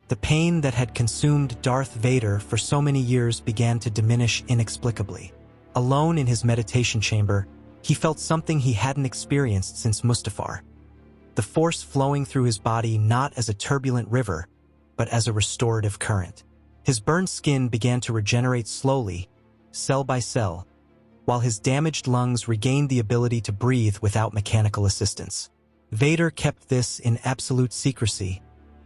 The pain that had consumed Darth Vader for so many years began to diminish inexplicably. Alone in his meditation chamber, he felt something he hadn't experienced since Mustafar. The force flowing through his body not as a turbulent river, but as a restorative current. His burned skin began to regenerate slowly, cell by cell, while his damaged lungs regained the ability to breathe without mechanical assistance. Vader kept this in absolute secrecy,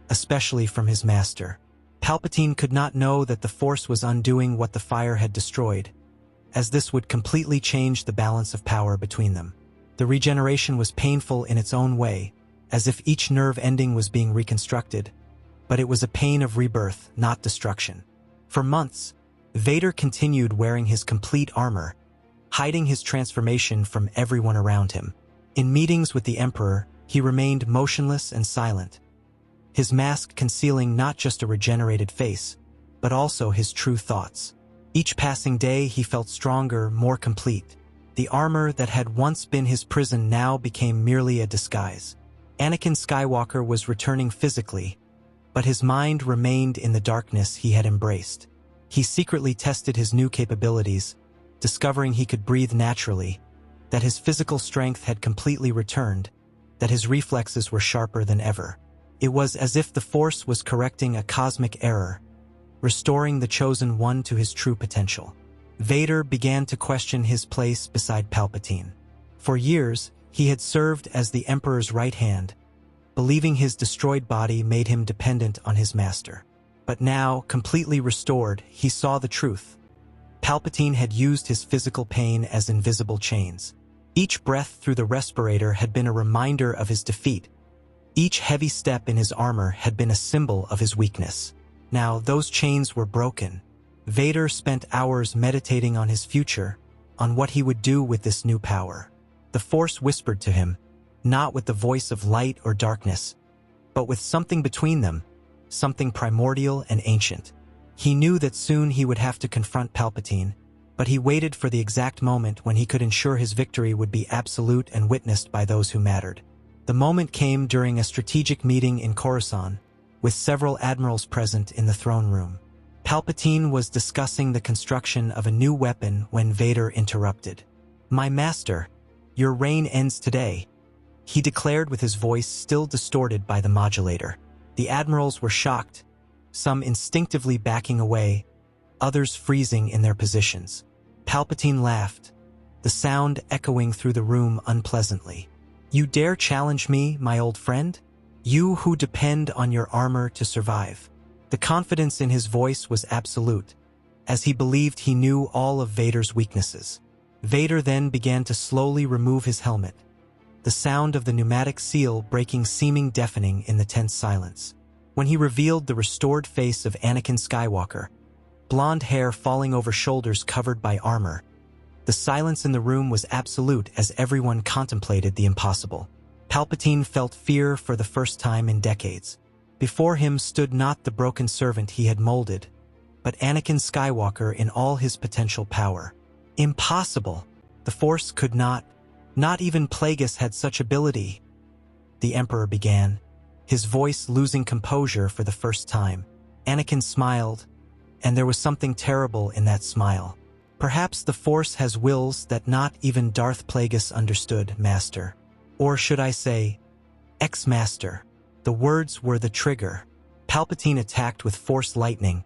especially from his master. Palpatine could not know that the Force was undoing what the fire had destroyed, as this would completely change the balance of power between them. The regeneration was painful in its own way, as if each nerve ending was being reconstructed, but it was a pain of rebirth, not destruction. For months, Vader continued wearing his complete armor, hiding his transformation from everyone around him. In meetings with the Emperor, he remained motionless and silent, his mask concealing not just a regenerated face, but also his true thoughts. Each passing day he felt stronger, more complete. The armor that had once been his prison now became merely a disguise. Anakin Skywalker was returning physically, but his mind remained in the darkness he had embraced. He secretly tested his new capabilities, discovering he could breathe naturally, that his physical strength had completely returned, that his reflexes were sharper than ever. It was as if the Force was correcting a cosmic error, restoring the Chosen One to his true potential. Vader began to question his place beside Palpatine. For years, he had served as the Emperor's right hand, believing his destroyed body made him dependent on his master. But now, completely restored, he saw the truth. Palpatine had used his physical pain as invisible chains. Each breath through the respirator had been a reminder of his defeat. Each heavy step in his armor had been a symbol of his weakness. Now, those chains were broken. Vader spent hours meditating on his future, on what he would do with this new power. The Force whispered to him, not with the voice of light or darkness, but with something between them, something primordial and ancient. He knew that soon he would have to confront Palpatine, but he waited for the exact moment when he could ensure his victory would be absolute and witnessed by those who mattered. The moment came during a strategic meeting in Coruscant, with several admirals present in the throne room. Palpatine was discussing the construction of a new weapon when Vader interrupted. "My master, your reign ends today," he declared with his voice still distorted by the modulator. The admirals were shocked, some instinctively backing away, others freezing in their positions. Palpatine laughed, the sound echoing through the room unpleasantly. "You dare challenge me, my old friend? You who depend on your armor to survive." The confidence in his voice was absolute, as he believed he knew all of Vader's weaknesses. Vader then began to slowly remove his helmet, the sound of the pneumatic seal breaking seeming deafening in the tense silence. When he revealed the restored face of Anakin Skywalker, blonde hair falling over shoulders covered by armor, the silence in the room was absolute as everyone contemplated the impossible. Palpatine felt fear for the first time in decades. Before him stood not the broken servant he had molded, but Anakin Skywalker in all his potential power. Impossible! The Force could not even Plagueis had such ability. The Emperor began, his voice losing composure for the first time. Anakin smiled, and there was something terrible in that smile. "Perhaps the Force has wills that not even Darth Plagueis understood, Master. Or should I say, ex-Master." The words were the trigger. Palpatine attacked with Force lightning,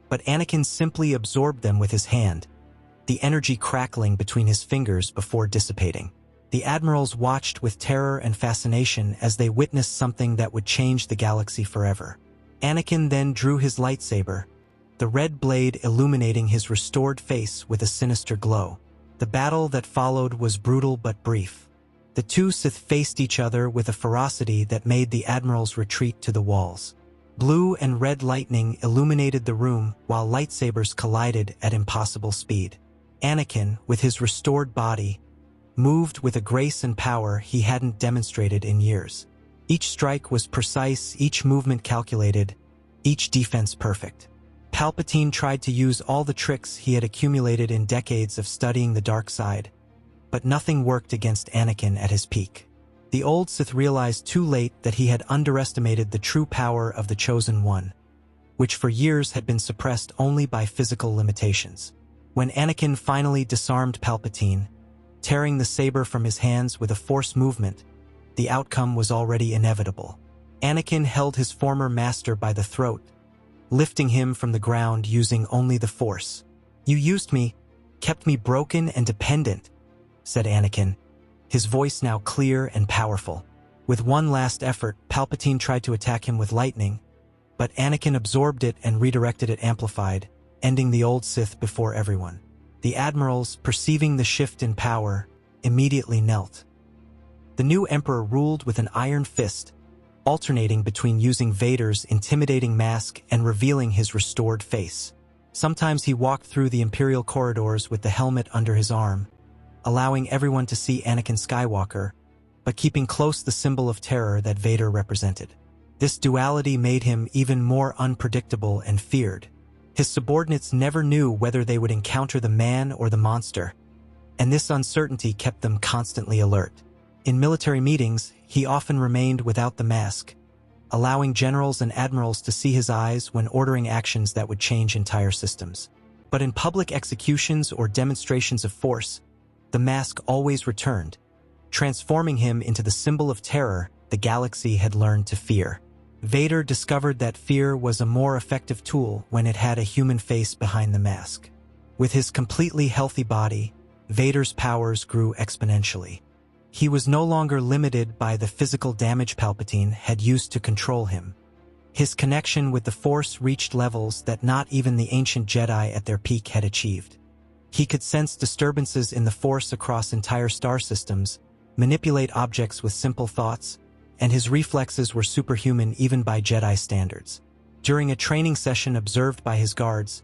but Anakin simply absorbed them with his hand, the energy crackling between his fingers before dissipating. The admirals watched with terror and fascination as they witnessed something that would change the galaxy forever. Anakin then drew his lightsaber, the red blade illuminating his restored face with a sinister glow. The battle that followed was brutal but brief. The two Sith faced each other with a ferocity that made the admirals retreat to the walls. Blue and red lightning illuminated the room while lightsabers collided at impossible speed. Anakin, with his restored body, moved with a grace and power he hadn't demonstrated in years. Each strike was precise, each movement calculated, each defense perfect. Palpatine tried to use all the tricks he had accumulated in decades of studying the dark side, but nothing worked against Anakin at his peak. The old Sith realized too late that he had underestimated the true power of the Chosen One. which for years had been suppressed only by physical limitations. When Anakin finally disarmed Palpatine, tearing the saber from his hands with a force movement, the outcome was already inevitable. Anakin held his former master by the throat, lifting him from the ground using only the Force. "You used me, kept me broken and dependent," said Anakin, his voice now clear and powerful. With one last effort, Palpatine tried to attack him with lightning, but Anakin absorbed it and redirected it amplified, ending the old Sith before everyone. The admirals, perceiving the shift in power, immediately knelt. The new Emperor ruled with an iron fist, alternating between using Vader's intimidating mask and revealing his restored face. Sometimes he walked through the Imperial corridors with the helmet under his arm, allowing everyone to see Anakin Skywalker, but keeping close the symbol of terror that Vader represented. This duality made him even more unpredictable and feared. His subordinates never knew whether they would encounter the man or the monster, and this uncertainty kept them constantly alert. In military meetings, he often remained without the mask, allowing generals and admirals to see his eyes when ordering actions that would change entire systems. But in public executions or demonstrations of force, the mask always returned, transforming him into the symbol of terror the galaxy had learned to fear. Vader discovered that fear was a more effective tool when it had a human face behind the mask. With his completely healthy body, Vader's powers grew exponentially. He was no longer limited by the physical damage Palpatine had used to control him. His connection with the Force reached levels that not even the ancient Jedi at their peak had achieved. He could sense disturbances in the Force across entire star systems, manipulate objects with simple thoughts, and his reflexes were superhuman even by Jedi standards. During a training session observed by his guards,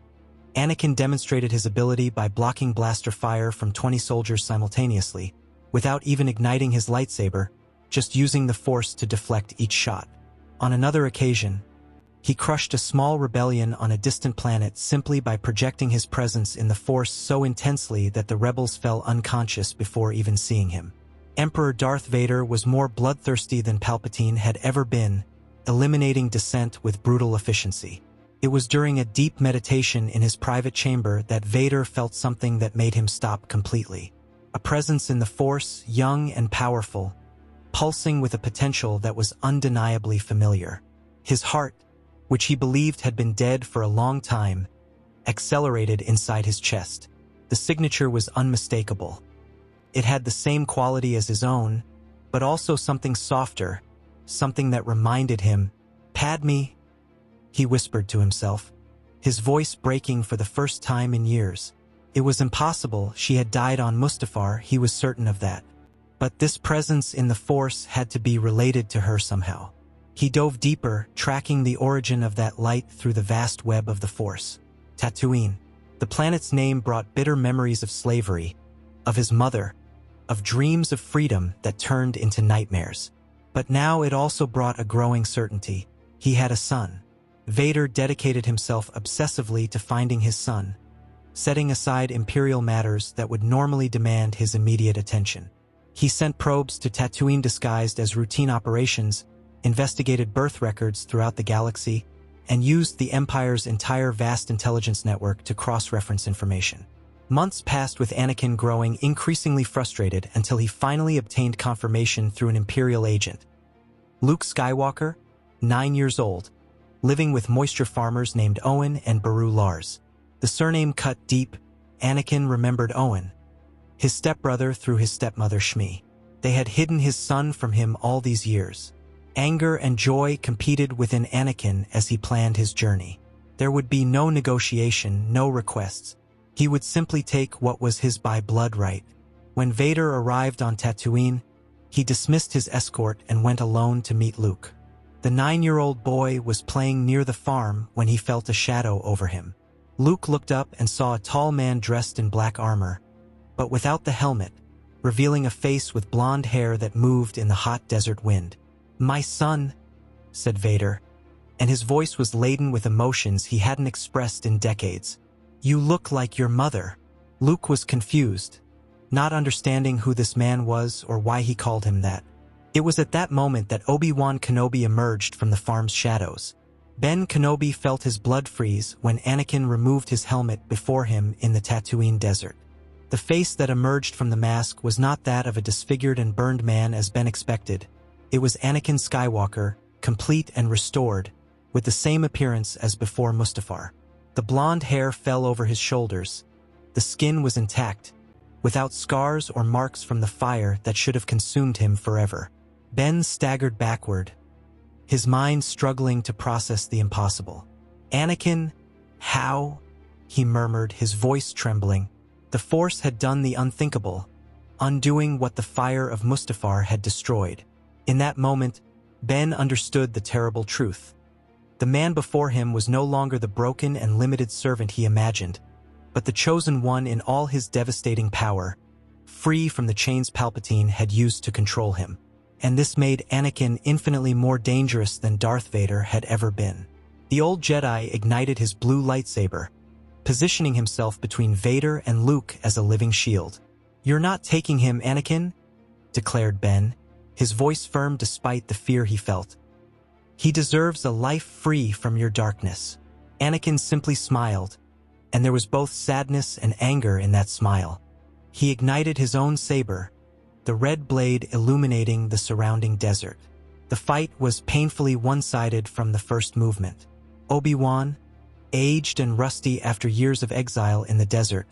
Anakin demonstrated his ability by blocking blaster fire from 20 soldiers simultaneously, without even igniting his lightsaber, just using the Force to deflect each shot. On another occasion, he crushed a small rebellion on a distant planet simply by projecting his presence in the Force so intensely that the rebels fell unconscious before even seeing him. Emperor Darth Vader was more bloodthirsty than Palpatine had ever been, eliminating dissent with brutal efficiency. It was during a deep meditation in his private chamber that Vader felt something that made him stop completely. A presence in the Force, young and powerful, pulsing with a potential that was undeniably familiar. His heart, which he believed had been dead for a long time, accelerated inside his chest. The signature was unmistakable. It had the same quality as his own, but also something softer, something that reminded him, "Padme," he whispered to himself, his voice breaking for the first time in years. It was impossible. She had died on Mustafar, he was certain of that. But this presence in the Force had to be related to her somehow. He dove deeper, tracking the origin of that light through the vast web of the Force. Tatooine. The planet's name brought bitter memories of slavery, of his mother, of dreams of freedom that turned into nightmares. But now it also brought a growing certainty. He had a son. Vader dedicated himself obsessively to finding his son, setting aside imperial matters that would normally demand his immediate attention. He sent probes to Tatooine disguised as routine operations, investigated birth records throughout the galaxy, and used the Empire's entire vast intelligence network to cross-reference information. Months passed with Anakin growing increasingly frustrated until he finally obtained confirmation through an Imperial agent. Luke Skywalker, 9 years old, living with moisture farmers named Owen and Beru Lars. The surname cut deep. Anakin remembered Owen, his stepbrother through his stepmother Shmi. They had hidden his son from him all these years. Anger and joy competed within Anakin as he planned his journey. There would be no negotiation, no requests. He would simply take what was his by blood right. When Vader arrived on Tatooine, he dismissed his escort and went alone to meet Luke. The 9-year-old boy was playing near the farm when he felt a shadow over him. Luke looked up and saw a tall man dressed in black armor, but without the helmet, revealing a face with blonde hair that moved in the hot desert wind. "My son," said Vader, and his voice was laden with emotions he hadn't expressed in decades. "You look like your mother." Luke was confused, not understanding who this man was or why he called him that. It was at that moment that Obi-Wan Kenobi emerged from the farm's shadows. Ben Kenobi felt his blood freeze when Anakin removed his helmet before him in the Tatooine desert. The face that emerged from the mask was not that of a disfigured and burned man as Ben expected. It was Anakin Skywalker, complete and restored, with the same appearance as before Mustafar. The blonde hair fell over his shoulders. The skin was intact, without scars or marks from the fire that should have consumed him forever. Ben staggered backward, his mind struggling to process the impossible. "Anakin, how?" he murmured, his voice trembling. The Force had done the unthinkable, undoing what the fire of Mustafar had destroyed. In that moment, Ben understood the terrible truth. The man before him was no longer the broken and limited servant he imagined, but the chosen one in all his devastating power, free from the chains Palpatine had used to control him. And this made Anakin infinitely more dangerous than Darth Vader had ever been. The old Jedi ignited his blue lightsaber, positioning himself between Vader and Luke as a living shield. "You're not taking him, Anakin," declared Ben, his voice firm despite the fear he felt. "He deserves a life free from your darkness." Anakin simply smiled, and there was both sadness and anger in that smile. He ignited his own saber, the red blade illuminating the surrounding desert. The fight was painfully one-sided from the first movement. Obi-Wan, aged and rusty after years of exile in the desert,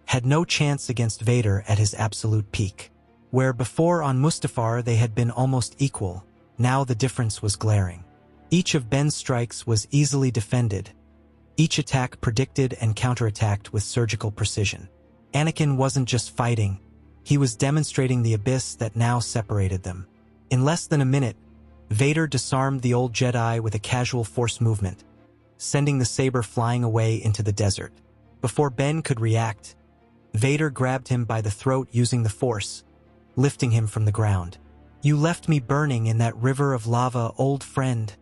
had no chance against Vader at his absolute peak. Where before on Mustafar they had been almost equal, now the difference was glaring. Each of Ben's strikes was easily defended, each attack predicted and counterattacked with surgical precision. Anakin wasn't just fighting, he was demonstrating the abyss that now separated them. In less than a minute, Vader disarmed the old Jedi with a casual Force movement, sending the saber flying away into the desert. Before Ben could react, Vader grabbed him by the throat using the Force, lifting him from the ground. "You left me burning in that river of lava, old friend,"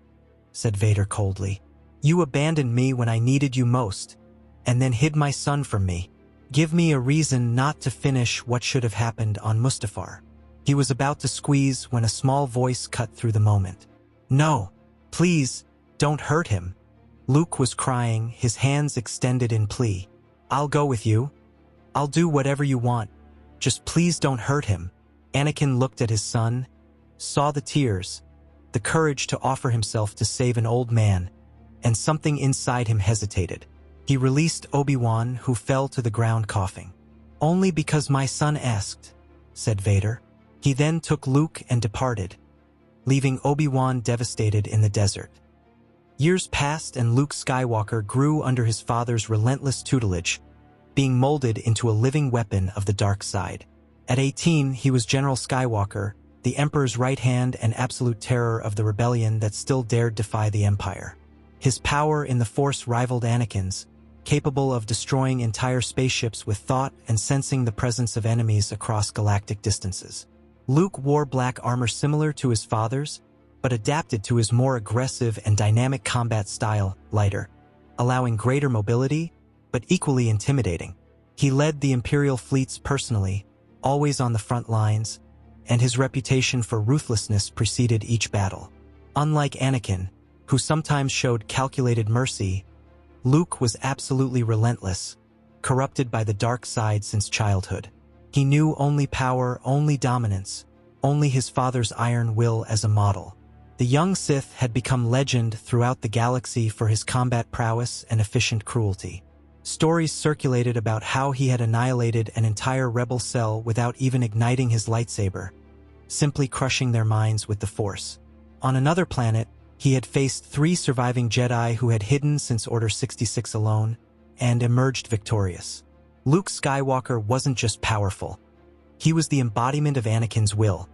said Vader coldly. "You abandoned me when I needed you most, and then hid my son from me. Give me a reason not to finish what should have happened on Mustafar." He was about to squeeze when a small voice cut through the moment. "No, please, don't hurt him." Luke was crying, his hands extended in plea. "I'll go with you. I'll do whatever you want. Just please don't hurt him." Anakin looked at his son, saw the tears, the courage to offer himself to save an old man, and something inside him hesitated. He released Obi-Wan, who fell to the ground coughing. "Only because my son asked," said Vader. He then took Luke and departed, leaving Obi-Wan devastated in the desert. Years passed and Luke Skywalker grew under his father's relentless tutelage, being molded into a living weapon of the dark side. At 18, he was General Skywalker, the Emperor's right hand and absolute terror of the rebellion that still dared defy the Empire. His power in the Force rivaled Anakin's, capable of destroying entire spaceships with thought and sensing the presence of enemies across galactic distances. Luke wore black armor similar to his father's, but adapted to his more aggressive and dynamic combat style, lighter, allowing greater mobility, but equally intimidating. He led the Imperial fleets personally, always on the front lines, and his reputation for ruthlessness preceded each battle. Unlike Anakin, who sometimes showed calculated mercy, Luke was absolutely relentless, corrupted by the dark side since childhood. He knew only power, only dominance, only his father's iron will as a model. The young Sith had become legend throughout the galaxy for his combat prowess and efficient cruelty. Stories circulated about how he had annihilated an entire rebel cell without even igniting his lightsaber, simply crushing their minds with the Force. On another planet, he had faced 3 surviving Jedi who had hidden since Order 66 alone, and emerged victorious. Luke Skywalker wasn't just powerful. He was the embodiment of Anakin's will,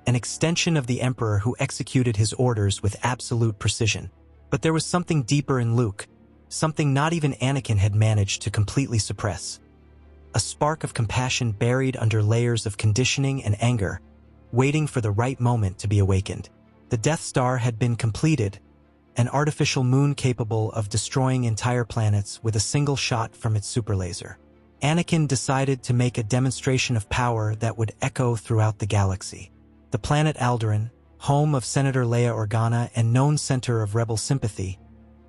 an extension of the Emperor who executed his orders with absolute precision. But there was something deeper in Luke, something not even Anakin had managed to completely suppress. A spark of compassion buried under layers of conditioning and anger, waiting for the right moment to be awakened. The Death Star had been completed, an artificial moon capable of destroying entire planets with a single shot from its superlaser. Anakin decided to make a demonstration of power that would echo throughout the galaxy. The planet Alderaan, home of Senator Leia Organa and known center of rebel sympathy,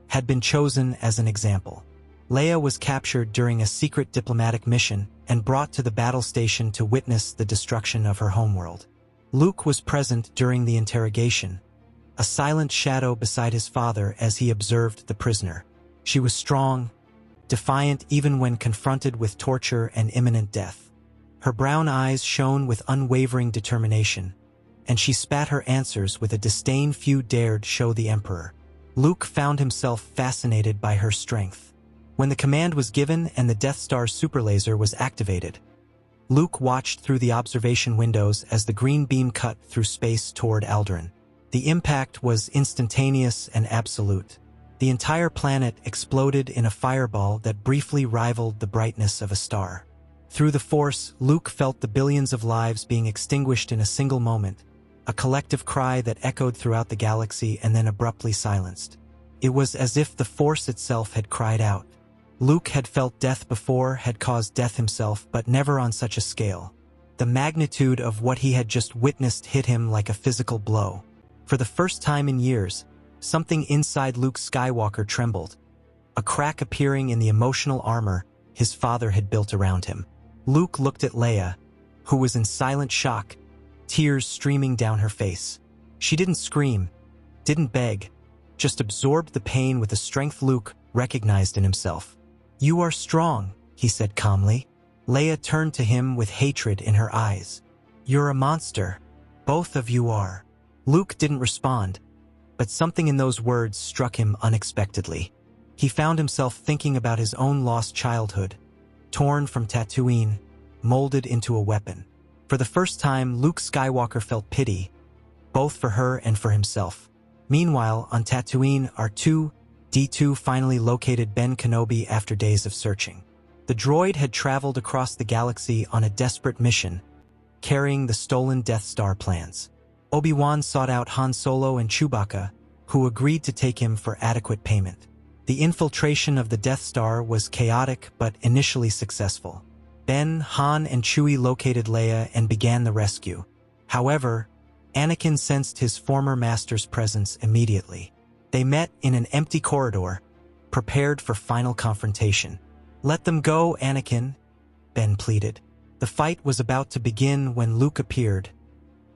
had been chosen as an example. Leia was captured during a secret diplomatic mission and brought to the battle station to witness the destruction of her homeworld. Luke was present during the interrogation, a silent shadow beside his father as he observed the prisoner. She was strong, defiant even when confronted with torture and imminent death. Her brown eyes shone with unwavering determination, and she spat her answers with a disdain few dared show the Emperor. Luke found himself fascinated by her strength. When the command was given and the Death Star's superlaser was activated, Luke watched through the observation windows as the green beam cut through space toward Alderaan. The impact was instantaneous and absolute. The entire planet exploded in a fireball that briefly rivaled the brightness of a star. Through the Force, Luke felt the billions of lives being extinguished in a single moment, a collective cry that echoed throughout the galaxy and then abruptly silenced. It was as if the Force itself had cried out. Luke had felt death before, had caused death himself, but never on such a scale. The magnitude of what he had just witnessed hit him like a physical blow. For the first time in years, something inside Luke Skywalker trembled, a crack appearing in the emotional armor his father had built around him. Luke looked at Leia, who was in silent shock, tears streaming down her face. She didn't scream, didn't beg, just absorbed the pain with a strength Luke recognized in himself. "You are strong," he said calmly. Leia turned to him with hatred in her eyes. "You're a monster. Both of you are." Luke didn't respond, but something in those words struck him unexpectedly. He found himself thinking about his own lost childhood, torn from Tatooine, molded into a weapon. For the first time, Luke Skywalker felt pity, both for her and for himself. Meanwhile, on Tatooine, R2-D2 finally located Ben Kenobi after days of searching. The droid had traveled across the galaxy on a desperate mission, carrying the stolen Death Star plans. Obi-Wan sought out Han Solo and Chewbacca, who agreed to take him for adequate payment. The infiltration of the Death Star was chaotic but initially successful. Ben, Han, and Chewie located Leia and began the rescue. However, Anakin sensed his former master's presence immediately. They met in an empty corridor, prepared for final confrontation. "Let them go, Anakin," Ben pleaded. The fight was about to begin when Luke appeared,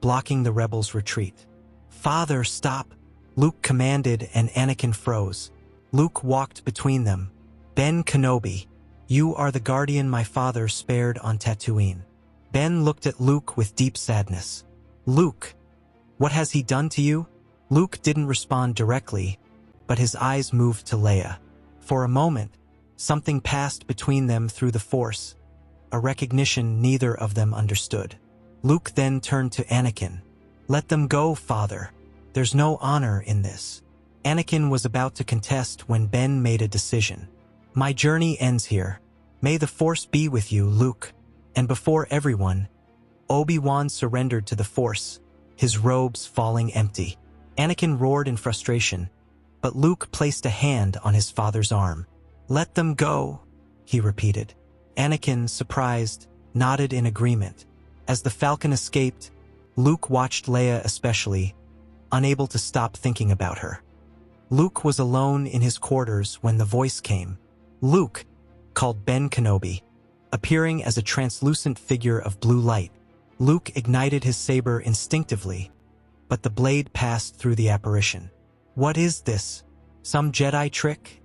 blocking the rebels' retreat. "Father, stop!" Luke commanded, and Anakin froze. Luke walked between them. "Ben Kenobi, you are the guardian my father spared on Tatooine." Ben looked at Luke with deep sadness. "Luke, what has he done to you?" Luke didn't respond directly, but his eyes moved to Leia. For a moment, something passed between them through the Force, a recognition neither of them understood. Luke then turned to Anakin. "Let them go, Father. There's no honor in this." Anakin was about to contest when Ben made a decision. "My journey ends here. May the Force be with you, Luke." And before everyone, Obi-Wan surrendered to the Force, his robes falling empty. Anakin roared in frustration, but Luke placed a hand on his father's arm. "Let them go," he repeated. Anakin, surprised, nodded in agreement. As the Falcon escaped, Luke watched Leia especially, unable to stop thinking about her. Luke was alone in his quarters when the voice came. "Luke," called Ben Kenobi, appearing as a translucent figure of blue light. Luke ignited his saber instinctively, but the blade passed through the apparition. "What is this? Some Jedi trick?"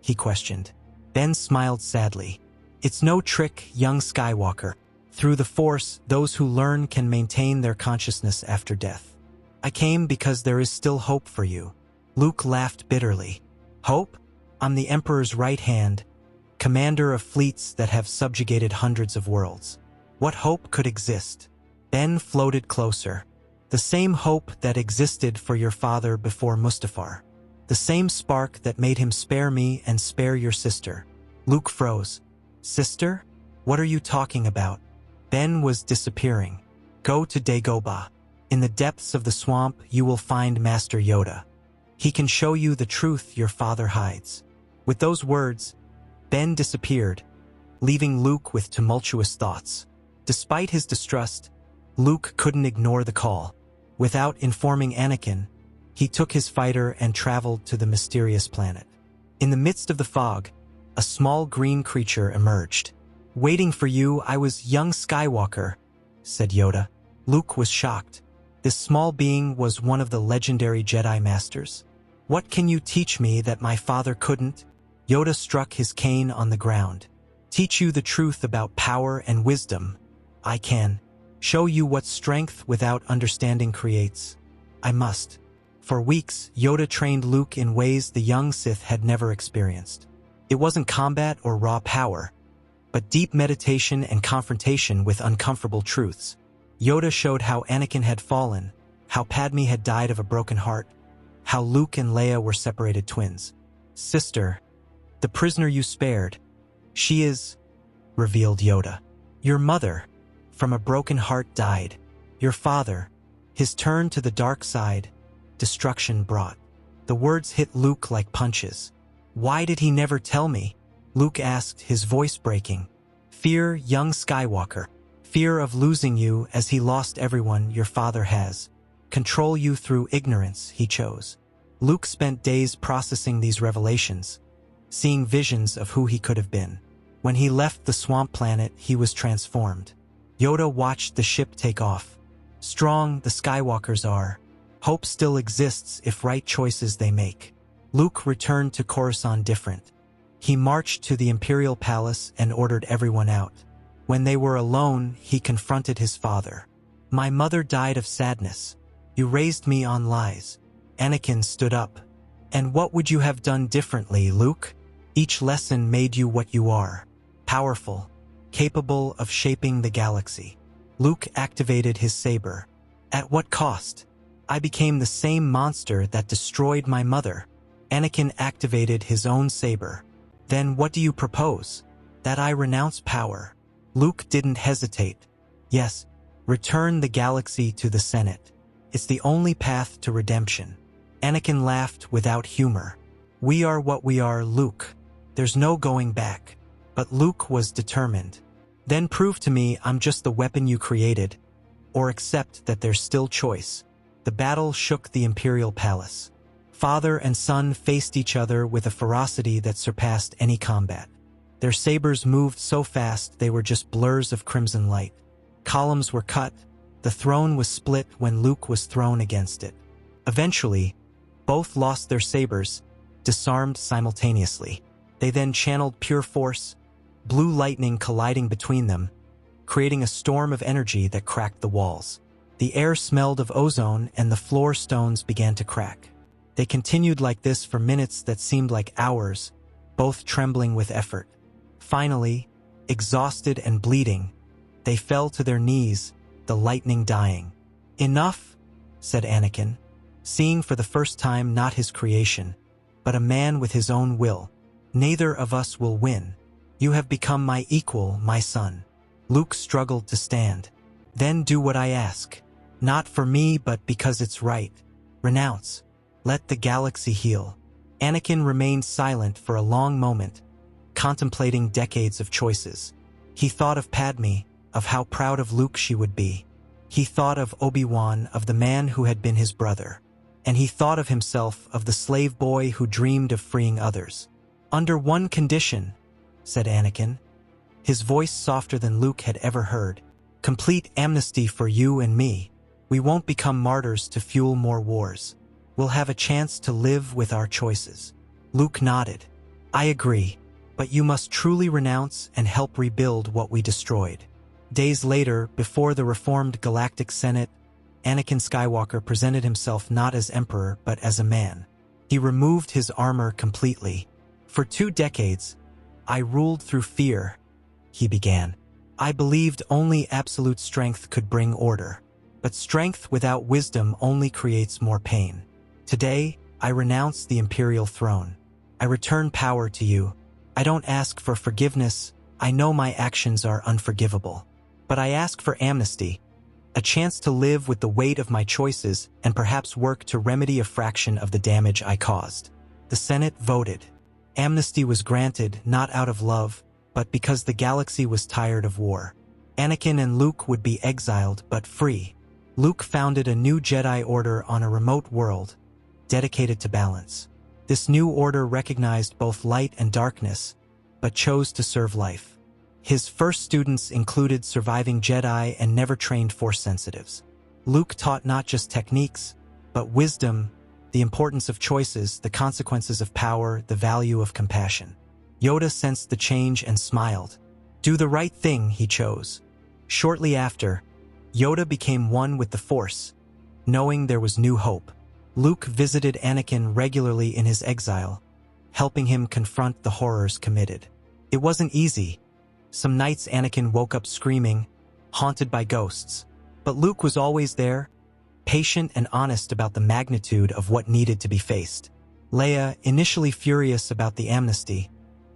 he questioned. Ben smiled sadly. "It's no trick, young Skywalker. Through the Force, those who learn can maintain their consciousness after death. I came because there is still hope for you." Luke laughed bitterly. "Hope? I'm the Emperor's right hand, commander of fleets that have subjugated hundreds of worlds. What hope could exist?" Ben floated closer. "The same hope that existed for your father before Mustafar. The same spark that made him spare me and spare your sister." Luke froze. "Sister? What are you talking about?" Ben was disappearing. "Go to Dagobah. In the depths of the swamp, you will find Master Yoda. He can show you the truth your father hides." With those words, Ben disappeared, leaving Luke with tumultuous thoughts. Despite his distrust, Luke couldn't ignore the call. Without informing Anakin, he took his fighter and traveled to the mysterious planet. In the midst of the fog, a small green creature emerged. "Waiting for you, I was young Skywalker," said Yoda. Luke was shocked. This small being was one of the legendary Jedi Masters. "What can you teach me that my father couldn't?" Yoda struck his cane on the ground. "Teach you the truth about power and wisdom. I can. Show you what strength without understanding creates. I must." For weeks, Yoda trained Luke in ways the young Sith had never experienced. It wasn't combat or raw power, but deep meditation and confrontation with uncomfortable truths. Yoda showed how Anakin had fallen, how Padme had died of a broken heart, how Luke and Leia were separated twins. "Sister, the prisoner you spared, she is," revealed Yoda. "Your mother, from a broken heart, died. Your father, his turn to the dark side, destruction brought." The words hit Luke like punches. "Why did he never tell me?" Luke asked, his voice breaking. "Fear, young Skywalker. Fear of losing you as he lost everyone your father has. Control you through ignorance he chose." Luke spent days processing these revelations, seeing visions of who he could have been. When he left the swamp planet, he was transformed. Yoda watched the ship take off. Strong the Skywalkers are. Hope still exists if right choices they make. Luke returned to Coruscant different. He marched to the Imperial Palace and ordered everyone out. When they were alone, he confronted his father. "My mother died of sadness. You raised me on lies." Anakin stood up. "And what would you have done differently, Luke? Each lesson made you what you are. Powerful, capable of shaping the galaxy." Luke activated his saber. "At what cost? I became the same monster that destroyed my mother." Anakin activated his own saber. "Then what do you propose?" "That I renounce power." Luke didn't hesitate. "Yes, return the galaxy to the Senate. It's the only path to redemption." Anakin laughed without humor. "We are what we are, Luke. There's no going back." But Luke was determined. "Then prove to me I'm just the weapon you created, or accept that there's still choice." The battle shook the Imperial Palace. Father and son faced each other with a ferocity that surpassed any combat. Their sabers moved so fast they were just blurs of crimson light. Columns were cut. The throne was split when Luke was thrown against it. Eventually, both lost their sabers, disarmed simultaneously. They then channeled pure force, blue lightning colliding between them, creating a storm of energy that cracked the walls. The air smelled of ozone and the floor stones began to crack. They continued like this for minutes that seemed like hours, both trembling with effort. Finally, exhausted and bleeding, they fell to their knees, the lightning dying. "Enough," said Anakin, seeing for the first time not his creation, but a man with his own will. "Neither of us will win. You have become my equal, my son." Luke struggled to stand. "Then do what I ask. Not for me, but because it's right. Renounce. Let the galaxy heal." Anakin remained silent for a long moment, contemplating decades of choices. He thought of Padme, of how proud of Luke she would be. He thought of Obi-Wan, of the man who had been his brother. And he thought of himself, of the slave boy who dreamed of freeing others. "Under one condition," said Anakin, his voice softer than Luke had ever heard. "Complete amnesty for you and me. We won't become martyrs to fuel more wars. We'll have a chance to live with our choices." Luke nodded. "I agree, but you must truly renounce and help rebuild what we destroyed." Days later, before the reformed Galactic Senate, Anakin Skywalker presented himself not as emperor but as a man. He removed his armor completely. "For 2 decades, I ruled through fear," he began. "I believed only absolute strength could bring order. But strength without wisdom only creates more pain. Today, I renounce the imperial throne. I return power to you. I don't ask for forgiveness. I know my actions are unforgivable. But I ask for amnesty, a chance to live with the weight of my choices and perhaps work to remedy a fraction of the damage I caused." The Senate voted. Amnesty was granted not out of love, but because the galaxy was tired of war. Anakin and Luke would be exiled but free. Luke founded a new Jedi Order on a remote world, dedicated to balance. This new order recognized both light and darkness, but chose to serve life. His first students included surviving Jedi and never-trained Force sensitives. Luke taught not just techniques, but wisdom, the importance of choices, the consequences of power, the value of compassion. Yoda sensed the change and smiled. Do the right thing, he chose. Shortly after, Yoda became one with the Force, knowing there was new hope. Luke visited Anakin regularly in his exile, helping him confront the horrors committed. It wasn't easy. Some nights Anakin woke up screaming, haunted by ghosts. But Luke was always there, patient and honest about the magnitude of what needed to be faced. Leia, initially furious about the amnesty,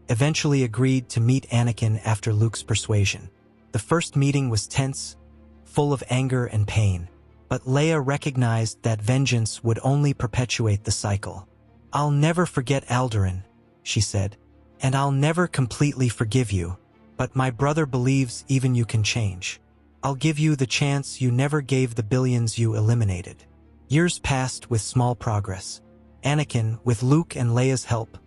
eventually agreed to meet Anakin after Luke's persuasion. The first meeting was tense, full of anger and pain. But Leia recognized that vengeance would only perpetuate the cycle. I'll never forget Alderaan, she said, and I'll never completely forgive you, but my brother believes even you can change. I'll give you the chance you never gave the billions you eliminated. Years passed with small progress. Anakin, with Luke and Leia's help,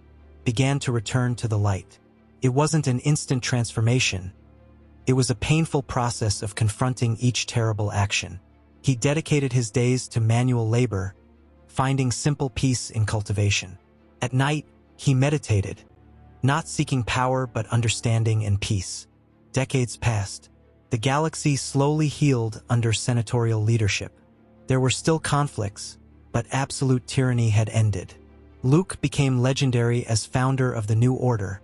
began to return to the light. It wasn't an instant transformation. It was a painful process of confronting each terrible action. He dedicated his days to manual labor, finding simple peace in cultivation. At night, he meditated, not seeking power but understanding and peace. Decades passed. The galaxy slowly healed under senatorial leadership. There were still conflicts, but absolute tyranny had ended. Luke became legendary as founder of the New Order,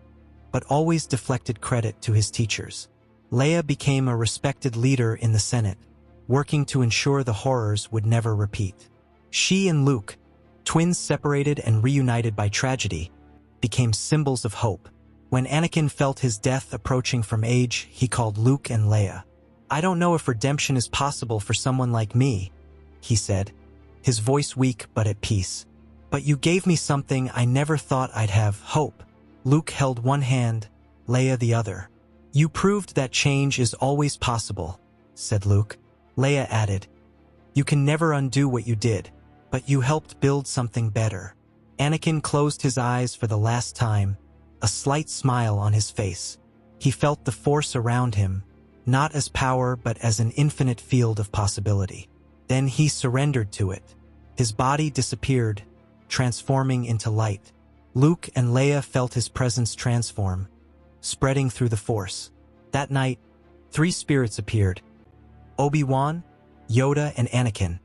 but always deflected credit to his teachers. Leia became a respected leader in the Senate, working to ensure the horrors would never repeat. She and Luke, twins separated and reunited by tragedy, became symbols of hope. When Anakin felt his death approaching from age, he called Luke and Leia. I don't know if redemption is possible for someone like me, he said, his voice weak but at peace. But you gave me something I never thought I'd have, hope. Luke held one hand, Leia the other. You proved that change is always possible, said Luke. Leia added, you can never undo what you did, but you helped build something better. Anakin closed his eyes for the last time, a slight smile on his face. He felt the Force around him, not as power but as an infinite field of possibility. Then he surrendered to it. His body disappeared, transforming into light. Luke and Leia felt his presence transform, spreading through the Force. That night, 3 spirits appeared. Obi-Wan, Yoda, and Anakin,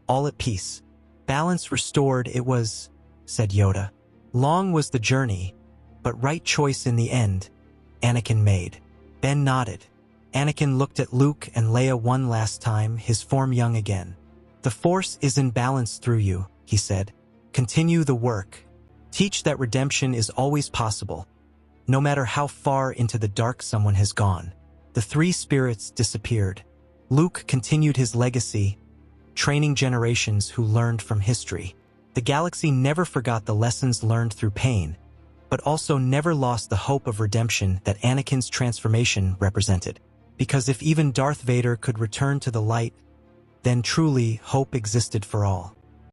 all at peace. Balance restored, it was, said Yoda. Long was the journey, but right choice in the end, Anakin made. Ben nodded. Anakin looked at Luke and Leia one last time, his form young again. The Force is in balance through you, he said. Continue the work. Teach that redemption is always possible, no matter how far into the dark someone has gone. The 3 spirits disappeared. Luke continued his legacy, training generations who learned from history. The galaxy never forgot the lessons learned through pain, but also never lost the hope of redemption that Anakin's transformation represented. Because if even Darth Vader could return to the light, then truly hope existed for all.